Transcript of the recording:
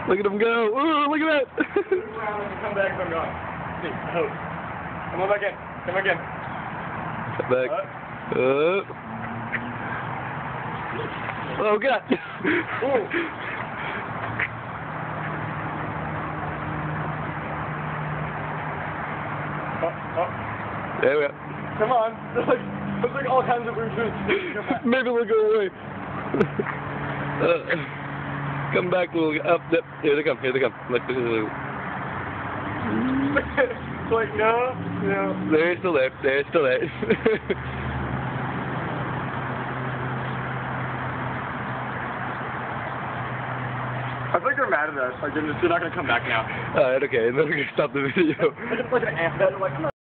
Look at him go. Ooh, look at that. Come back if I'm gone. See, I hope. Come on back in. Come back in. Come back. Oh, God. Ooh. There we go. Come on. There's like all kinds of weird things. Maybe we'll go away. Come back, little. Up, yep. Here they come. Here they come. Look, this is. It's like no. They're still there. They're still there. I think they're mad at us. Like they're not gonna come back now. Alright, okay. Then we're gonna stop the video. It's like an ant bed. Like.